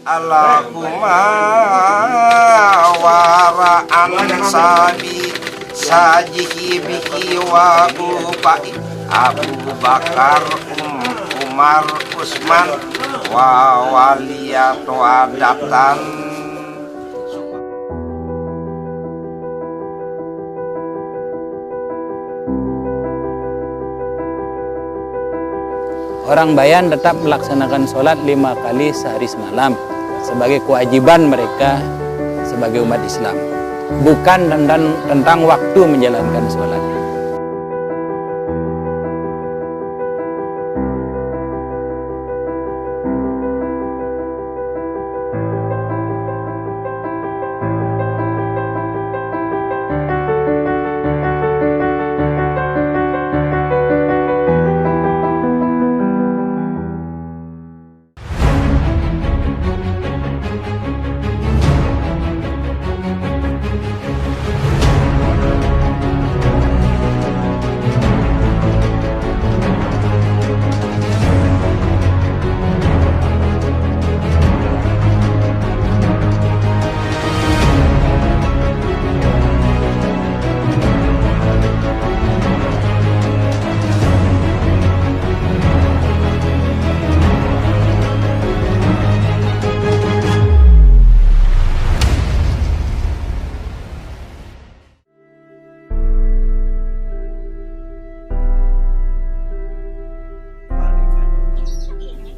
Allahumma wara'an sajihi bihi wa ubai Abu Bakar Umar Usman wa waliyatu adatan. Orang Bayan tetap melaksanakan sholat 5 kali sehari semalam sebagai kewajiban mereka sebagai umat Islam, bukan tentang waktu menjalankan sholat.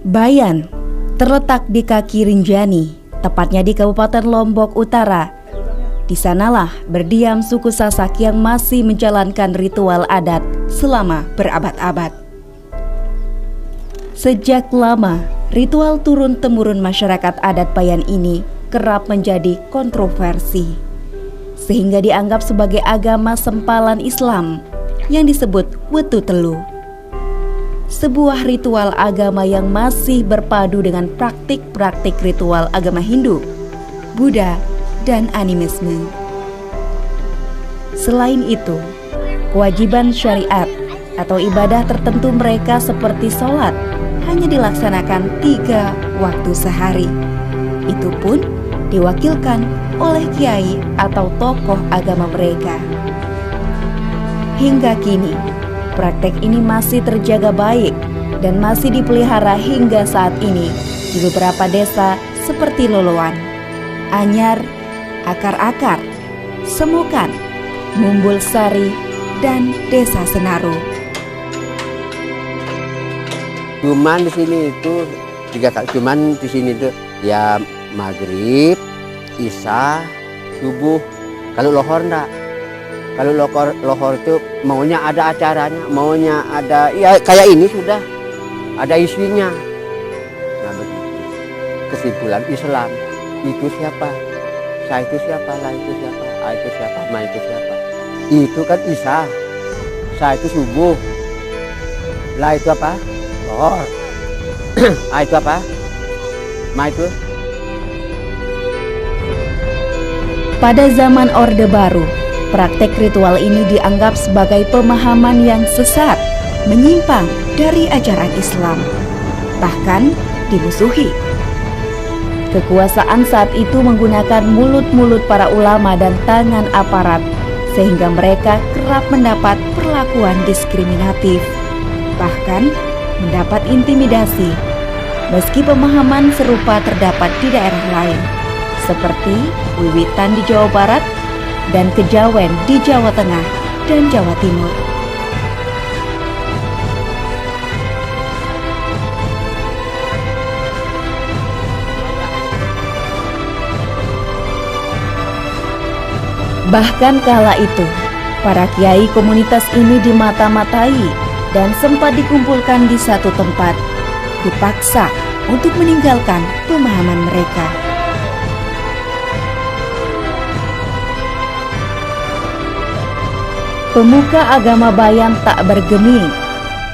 Bayan terletak di kaki Rinjani, tepatnya di Kabupaten Lombok Utara. Di sanalah berdiam suku Sasak yang masih menjalankan ritual adat selama berabad-abad. Sejak lama, ritual turun-temurun masyarakat adat Bayan ini kerap menjadi kontroversi, sehingga dianggap sebagai agama sempalan Islam yang disebut Wetu Telu. Sebuah ritual agama yang masih berpadu dengan praktik-praktik ritual agama Hindu, Buddha, dan animisme. Selain itu, kewajiban syariat atau ibadah tertentu mereka seperti sholat hanya dilaksanakan 3 waktu sehari. Itu pun diwakilkan oleh kiai atau tokoh agama mereka. Hingga kini, praktek ini masih terjaga baik dan masih dipelihara hingga saat ini di beberapa desa seperti Loloan, Anyar, Akar-Akar, Semokan, Mumbul Sari, dan Desa Senaru. Cuman di sini itu 3 kali, cuman di sini itu ya maghrib, isya, subuh. Kalau lohor enggak. Kalau lohor itu maunya ada acaranya, maunya ada, ya kayak ini sudah ada isinya. Nah begitu. Kesimpulan Islam itu siapa? Saya itu siapa? Lah itu siapa? A itu siapa? Ma itu siapa? Itu kan Isa. Saya itu subuh. Lah itu apa? Lohor. A itu apa? Ma itu. Pada zaman Orde Baru, praktek ritual ini dianggap sebagai pemahaman yang sesat, menyimpang dari ajaran Islam, bahkan dimusuhi. Kekuasaan saat itu menggunakan mulut-mulut para ulama dan tangan aparat, sehingga mereka kerap mendapat perlakuan diskriminatif, bahkan mendapat intimidasi. Meski pemahaman serupa terdapat di daerah lain, seperti Wiwitan di Jawa Barat dan Kejawen di Jawa Tengah dan Jawa Timur. Bahkan kala itu, para kiai komunitas ini dimata-matai dan sempat dikumpulkan di satu tempat, dipaksa untuk meninggalkan pemahaman mereka. Pemuka agama Bayan tak bergeming.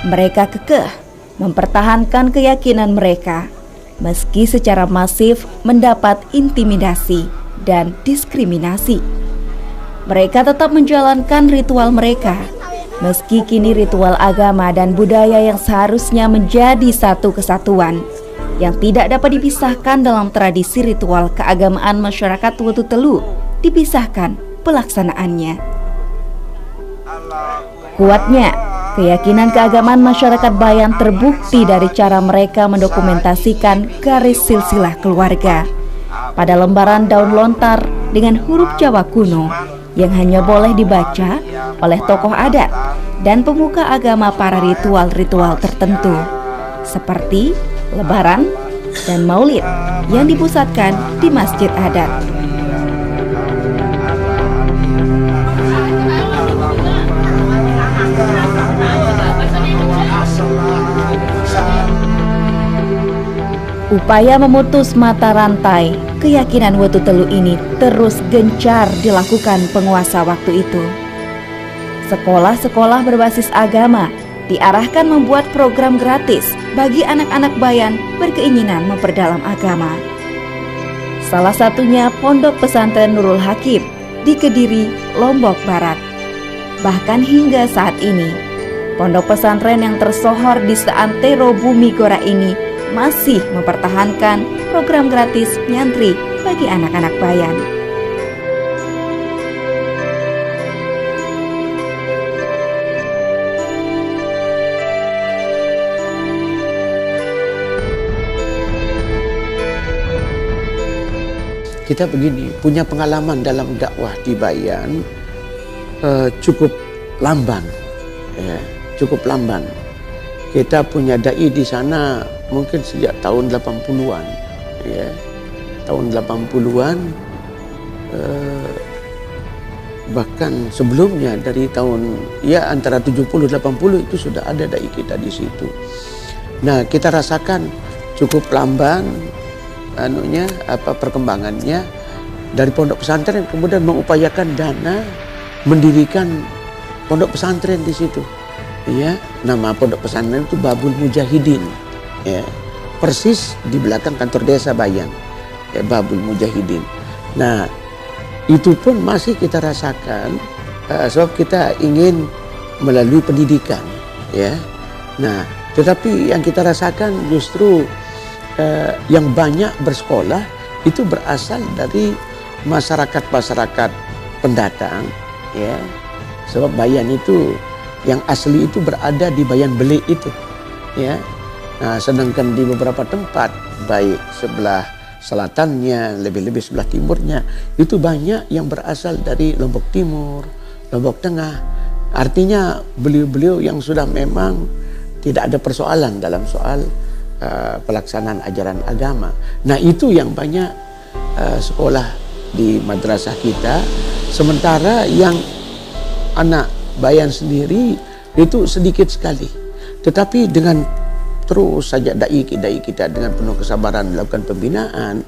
Mereka kekeh mempertahankan keyakinan mereka, meski secara masif mendapat intimidasi dan diskriminasi. Mereka tetap menjalankan ritual mereka, meski kini ritual agama dan budaya yang seharusnya menjadi satu kesatuan yang tidak dapat dipisahkan dalam tradisi ritual keagamaan masyarakat Wetu Telu, dipisahkan pelaksanaannya. Kuatnya keyakinan keagamaan masyarakat Bayan terbukti dari cara mereka mendokumentasikan garis silsilah keluarga pada lembaran daun lontar dengan huruf Jawa kuno yang hanya boleh dibaca oleh tokoh adat dan pemuka agama para ritual-ritual tertentu seperti Lebaran dan Maulid yang dipusatkan di masjid adat. Upaya memutus mata rantai keyakinan Wetu Telu ini terus gencar dilakukan penguasa waktu itu. Sekolah-sekolah berbasis agama diarahkan membuat program gratis bagi anak-anak Bayan berkeinginan memperdalam agama. Salah satunya Pondok Pesantren Nurul Hakim di Kediri, Lombok Barat. Bahkan hingga saat ini, pondok pesantren yang tersohor di seantero bumi Gora ini masih mempertahankan program gratis nyantri bagi anak-anak Bayan. Kita begini, punya pengalaman dalam dakwah di Bayan cukup lamban, ya, cukup lamban. Kita punya dai di sana mungkin sejak tahun 80-an, ya, tahun 80-an, bahkan sebelumnya dari tahun ya antara 70-80 itu sudah ada dai kita di situ. Nah, kita rasakan cukup lamban perkembangannya dari pondok pesantren, kemudian mengupayakan dana mendirikan pondok pesantren di situ. Ya, nama pondok pesantren itu Babul Mujahidin. Ya, persis di belakang kantor desa Bayan. Ya, Babul Mujahidin. Nah, itu pun masih kita rasakan sebab kita ingin melalui pendidikan. Ya, nah, tetapi yang kita rasakan justru yang banyak bersekolah itu berasal dari masyarakat pendatang, ya. Sebab Bayan itu yang asli itu berada di Bayan Belik itu, ya. Nah, sedangkan di beberapa tempat baik sebelah selatannya, lebih-lebih sebelah timurnya itu banyak yang berasal dari Lombok Timur, Lombok Tengah. Artinya beliau-beliau yang sudah memang tidak ada persoalan dalam soal pelaksanaan ajaran agama. Nah, itu yang banyak sekolah di madrasah kita. Sementara yang anak Bayan sendiri itu sedikit sekali. Tetapi dengan terus saja dai kita dengan penuh kesabaran melakukan pembinaan,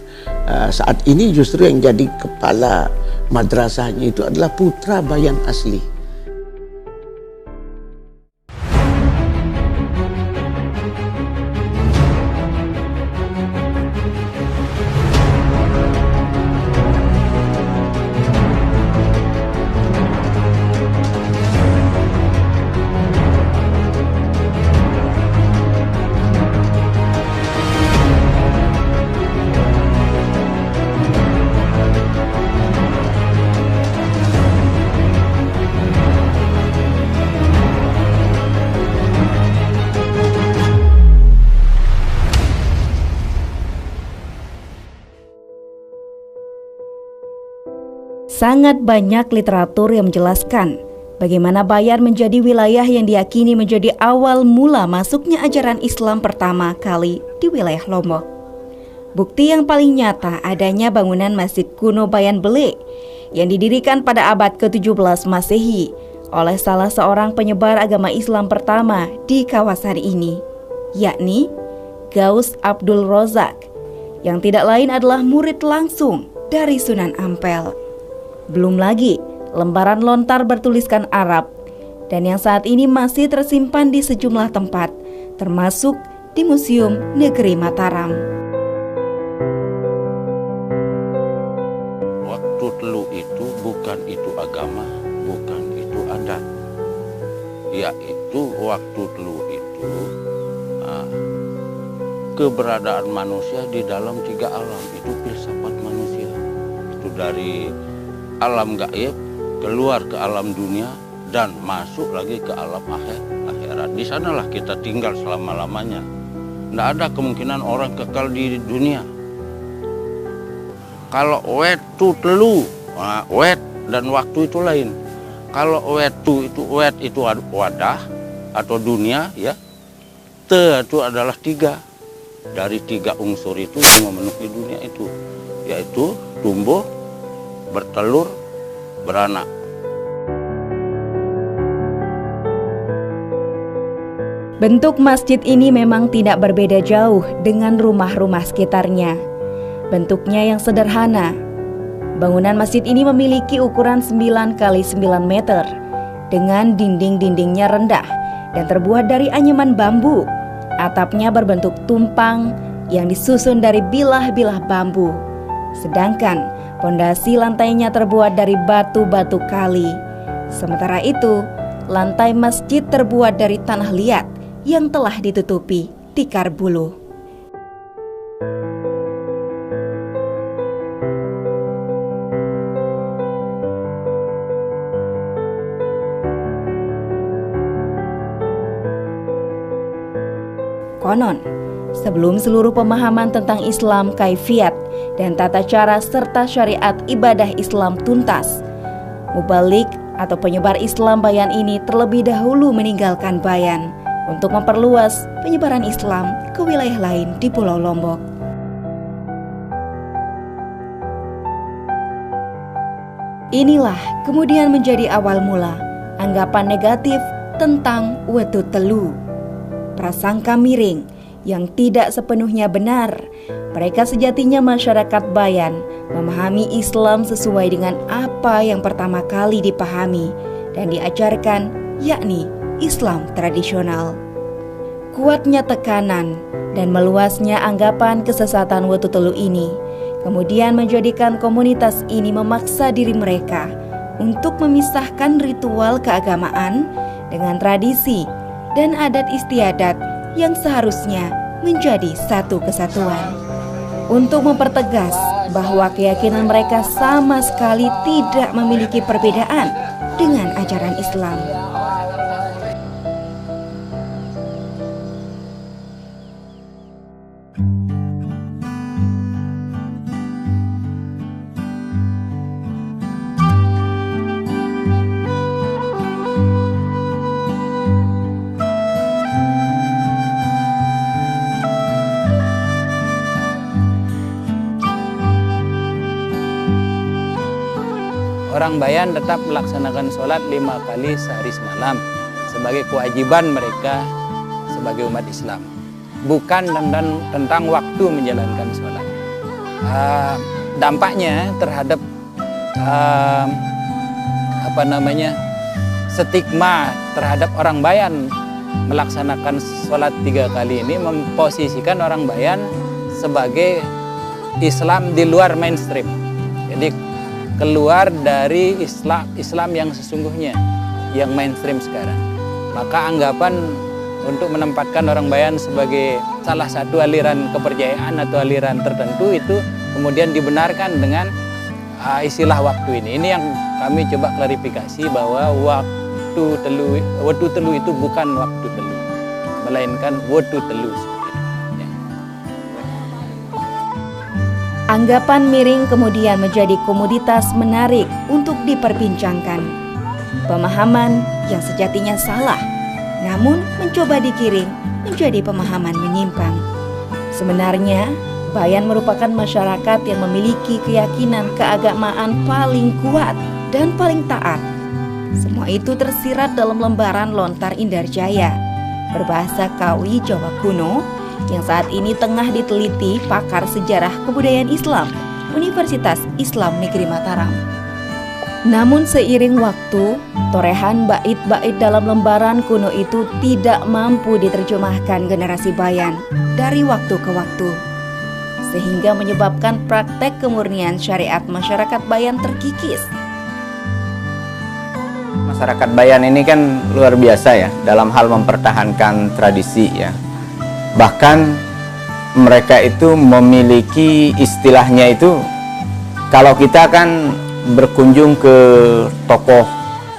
saat ini justru yang jadi kepala madrasahnya itu adalah putra Bayan asli. Sangat banyak literatur yang menjelaskan bagaimana Bayan menjadi wilayah yang diyakini menjadi awal mula masuknya ajaran Islam pertama kali di wilayah Lombok. Bukti yang paling nyata adanya bangunan Masjid Kuno Bayan Belik yang didirikan pada abad ke-17 Masehi oleh salah seorang penyebar agama Islam pertama di kawasan ini, yakni Gaus Abdul Rozak, yang tidak lain adalah murid langsung dari Sunan Ampel. Belum lagi lembaran lontar bertuliskan Arab dan yang saat ini masih tersimpan di sejumlah tempat, termasuk di Museum Negeri Mataram. Waktu Telu itu bukan itu agama, bukan itu adat. Yaitu waktu Telu itu keberadaan manusia di dalam 3 alam. Itu filsafat manusia. Itu dari alam gaib keluar ke alam dunia dan masuk lagi ke alam akhirat. Di sanalah kita tinggal selama-lamanya. Tidak ada kemungkinan orang kekal di dunia. Kalau wetu telu, wet dan waktu itu lain. Kalau wet itu wadah atau dunia, ya. Te itu adalah 3. Dari 3 unsur itu yang memenuhi dunia itu, yaitu tumbuh, bertelur, beranak. Bentuk masjid ini memang tidak berbeda jauh dengan rumah-rumah sekitarnya. Bentuknya yang sederhana. Bangunan masjid ini memiliki ukuran 9 x 9 meter dengan dinding-dindingnya rendah dan terbuat dari anyaman bambu. Atapnya berbentuk tumpang yang disusun dari bilah-bilah bambu. Sedangkan pondasi lantainya terbuat dari batu-batu kali. Sementara itu, lantai masjid terbuat dari tanah liat yang telah ditutupi tikar bulu. Konon, sebelum seluruh pemahaman tentang Islam, kaifiat, dan tata cara serta syariat ibadah Islam tuntas, mubalik atau penyebar Islam Bayan ini terlebih dahulu meninggalkan Bayan untuk memperluas penyebaran Islam ke wilayah lain di Pulau Lombok. Inilah kemudian menjadi awal mula anggapan negatif tentang Wetu Telu. Prasangka miring yang tidak sepenuhnya benar. Mereka sejatinya masyarakat Bayan memahami Islam sesuai dengan apa yang pertama kali dipahami dan diajarkan, yakni Islam tradisional. Kuatnya tekanan dan meluasnya anggapan kesesatan Wetu Telu ini kemudian menjadikan komunitas ini memaksa diri mereka untuk memisahkan ritual keagamaan dengan tradisi dan adat istiadat yang seharusnya menjadi satu kesatuan. Untuk mempertegas bahwa keyakinan mereka sama sekali tidak memiliki perbedaan dengan ajaran Islam. Orang Bayan tetap melaksanakan sholat 5 kali sehari semalam sebagai kewajiban mereka sebagai umat Islam, bukan tentang waktu menjalankan sholat. Dampaknya terhadap stigma terhadap orang Bayan melaksanakan sholat 3 kali ini memposisikan orang Bayan sebagai Islam di luar mainstream. Jadi keluar dari Islam yang sesungguhnya, yang mainstream sekarang. Maka anggapan untuk menempatkan orang Bayan sebagai salah satu aliran kepercayaan atau aliran tertentu itu kemudian dibenarkan dengan istilah waktu ini. Ini yang kami coba klarifikasi bahwa wetu telu itu bukan waktu telu, melainkan wetu telu. Anggapan miring kemudian menjadi komoditas menarik untuk diperbincangkan. Pemahaman yang sejatinya salah, namun mencoba digiring menjadi pemahaman menyimpang. Sebenarnya, Bayan merupakan masyarakat yang memiliki keyakinan keagamaan paling kuat dan paling taat. Semua itu tersirat dalam lembaran Lontar Indarjaya, berbahasa Kawi Jawa kuno, yang saat ini tengah diteliti pakar sejarah kebudayaan Islam Universitas Islam Negeri Mataram. Namun seiring waktu, torehan bait-bait dalam lembaran kuno itu tidak mampu diterjemahkan generasi Bayan dari waktu ke waktu, sehingga menyebabkan praktek kemurnian syariat masyarakat Bayan terkikis. Masyarakat Bayan ini kan luar biasa ya dalam hal mempertahankan tradisi ya. Bahkan mereka itu memiliki istilahnya itu, kalau kita kan berkunjung ke tokoh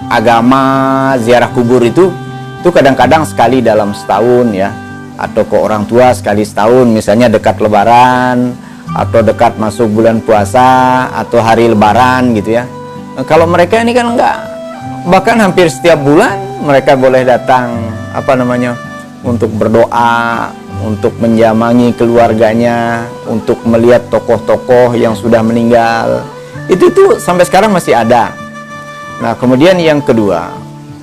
agama, ziarah kubur itu kadang-kadang sekali dalam setahun ya, atau ke orang tua sekali setahun, misalnya dekat lebaran atau dekat masuk bulan puasa atau hari lebaran gitu ya. Nah, kalau mereka ini kan enggak, bahkan hampir setiap bulan mereka boleh datang untuk berdoa, untuk menjamangi keluarganya, untuk melihat tokoh-tokoh yang sudah meninggal. Itu tuh sampai sekarang masih ada. Nah, kemudian yang kedua,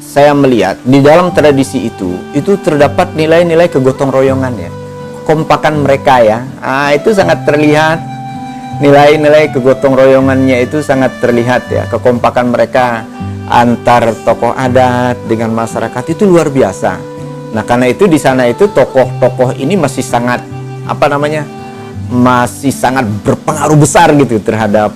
saya melihat di dalam tradisi itu terdapat nilai-nilai kegotong royongan ya, kompakan mereka ya. Itu sangat terlihat, nilai-nilai kegotong royongannya itu sangat terlihat ya, kekompakan mereka antar tokoh adat dengan masyarakat itu luar biasa. Nah, karena itu di sana itu tokoh-tokoh ini masih sangat masih sangat berpengaruh besar gitu terhadap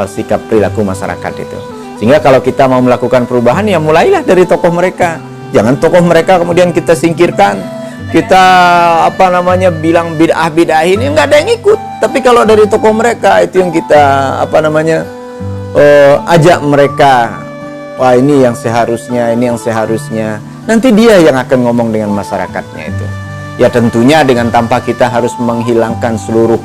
sikap perilaku masyarakat itu. Sehingga kalau kita mau melakukan perubahan ya mulailah dari tokoh mereka. Jangan tokoh mereka kemudian kita singkirkan, kita bilang bid'ah ini nggak ada yang ikut. Tapi kalau dari tokoh mereka itu yang kita ajak mereka, wah ini yang seharusnya, ini yang seharusnya. Nanti dia yang akan ngomong dengan masyarakatnya itu. Ya tentunya dengan tanpa kita harus menghilangkan seluruh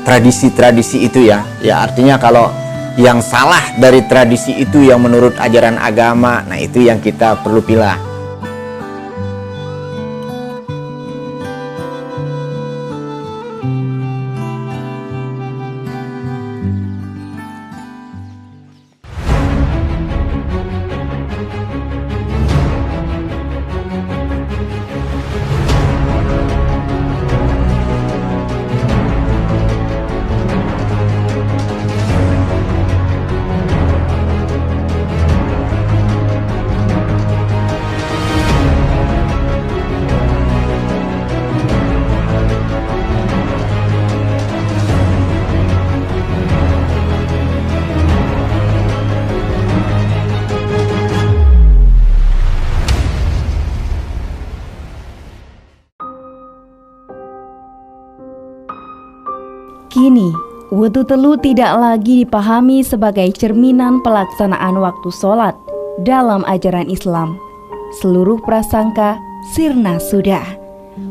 tradisi-tradisi itu ya. Ya artinya kalau yang salah dari tradisi itu yang menurut ajaran agama, nah itu yang kita perlu pilah. Kini, wudu telu tidak lagi dipahami sebagai cerminan pelaksanaan waktu sholat dalam ajaran Islam. Seluruh prasangka sirna sudah.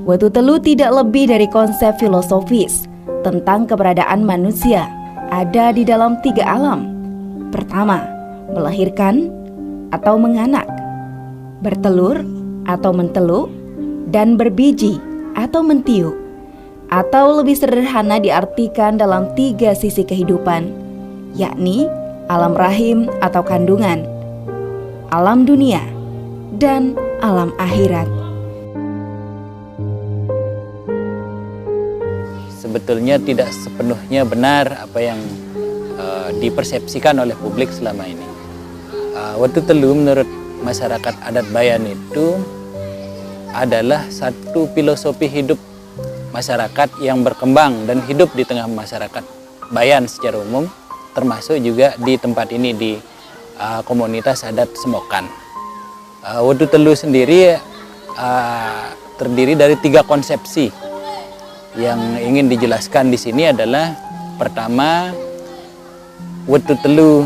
Wudu telu tidak lebih dari konsep filosofis tentang keberadaan manusia ada di dalam 3 alam. Pertama, melahirkan atau menganak, bertelur atau menteluk, dan berbiji atau mentiup. Atau lebih sederhana diartikan dalam 3 sisi kehidupan, yakni alam rahim atau kandungan, alam dunia, dan alam akhirat. Sebetulnya tidak sepenuhnya benar apa yang dipersepsikan oleh publik selama ini. Wudu telu menurut masyarakat adat Bayan itu adalah satu filosofi hidup masyarakat yang berkembang dan hidup di tengah masyarakat Bayan secara umum, termasuk juga di tempat ini di komunitas adat Semokan. Wudu telu sendiri terdiri dari 3 konsepsi. Yang ingin dijelaskan di sini adalah pertama, wudu telu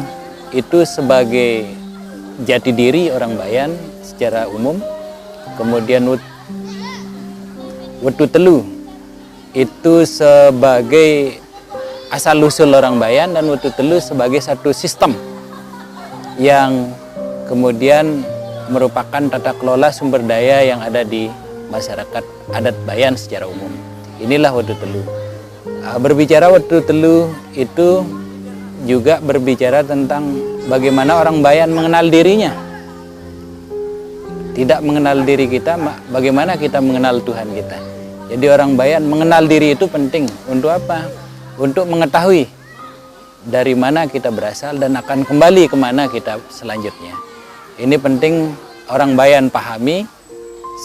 itu sebagai jati diri orang Bayan secara umum. Kemudian wudu telu itu sebagai asal-usul orang Bayan, dan wudu telu sebagai satu sistem yang kemudian merupakan tata kelola sumber daya yang ada di masyarakat adat Bayan secara umum. Inilah wudu telu. Berbicara wudu telu itu juga berbicara tentang bagaimana orang Bayan mengenal dirinya. Tidak mengenal diri kita, bagaimana kita mengenal Tuhan kita. Jadi orang Bayan mengenal diri itu penting. Untuk apa? Untuk mengetahui dari mana kita berasal dan akan kembali kemana kita selanjutnya. Ini penting orang Bayan pahami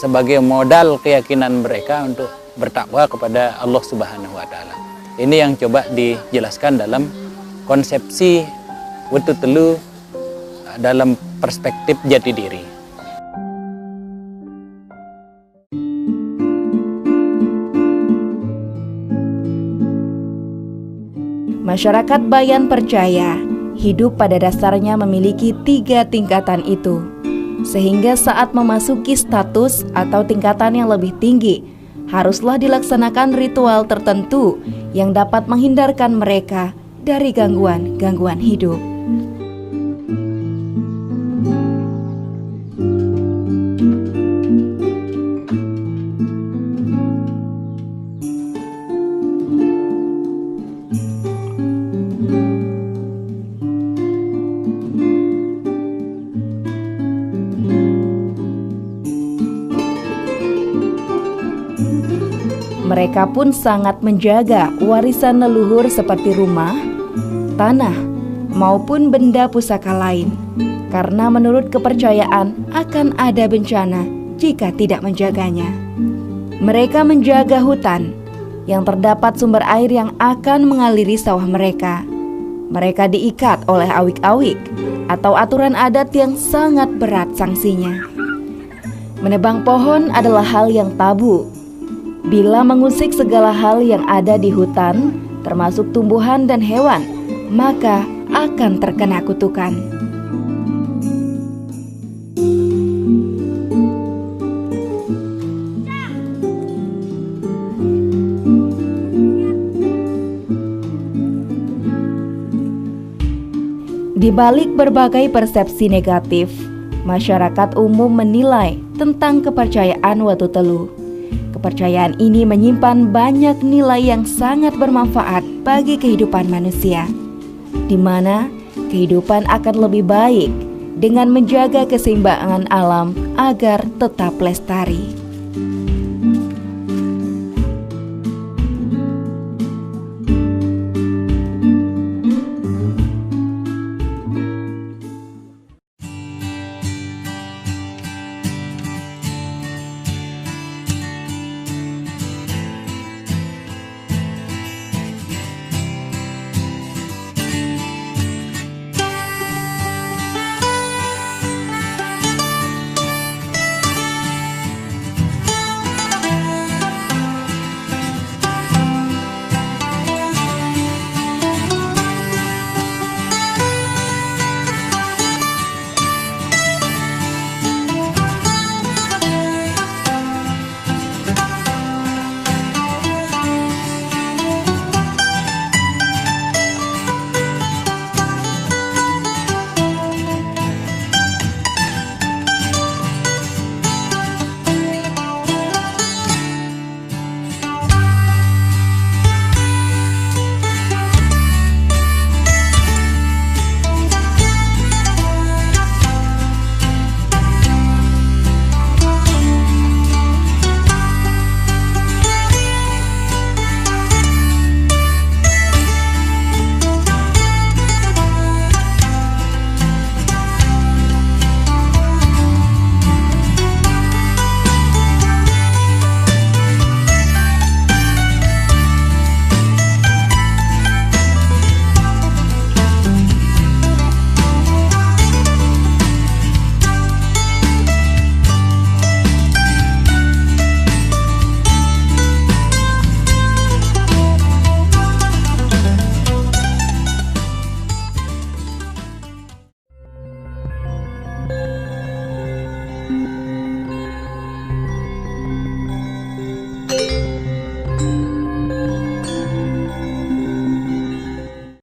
sebagai modal keyakinan mereka untuk bertakwa kepada Allah Subhanahu wa Ta'ala. Ini yang coba dijelaskan dalam konsepsi wudu telu dalam perspektif jati diri. Masyarakat Bayan percaya hidup pada dasarnya memiliki 3 tingkatan itu, sehingga saat memasuki status atau tingkatan yang lebih tinggi, haruslah dilaksanakan ritual tertentu yang dapat menghindarkan mereka dari gangguan-gangguan hidup. Mereka pun sangat menjaga warisan leluhur seperti rumah, tanah, maupun benda pusaka lain, karena menurut kepercayaan akan ada bencana jika tidak menjaganya. Mereka menjaga hutan yang terdapat sumber air yang akan mengaliri sawah mereka. Mereka diikat oleh awik-awik atau aturan adat yang sangat berat sanksinya. Menebang pohon adalah hal yang tabu. Bila mengusik segala hal yang ada di hutan, termasuk tumbuhan dan hewan, maka akan terkena kutukan. Di balik berbagai persepsi negatif, masyarakat umum menilai tentang kepercayaan Watu Telu. Kepercayaan ini menyimpan banyak nilai yang sangat bermanfaat bagi kehidupan manusia, di mana kehidupan akan lebih baik dengan menjaga keseimbangan alam agar tetap lestari.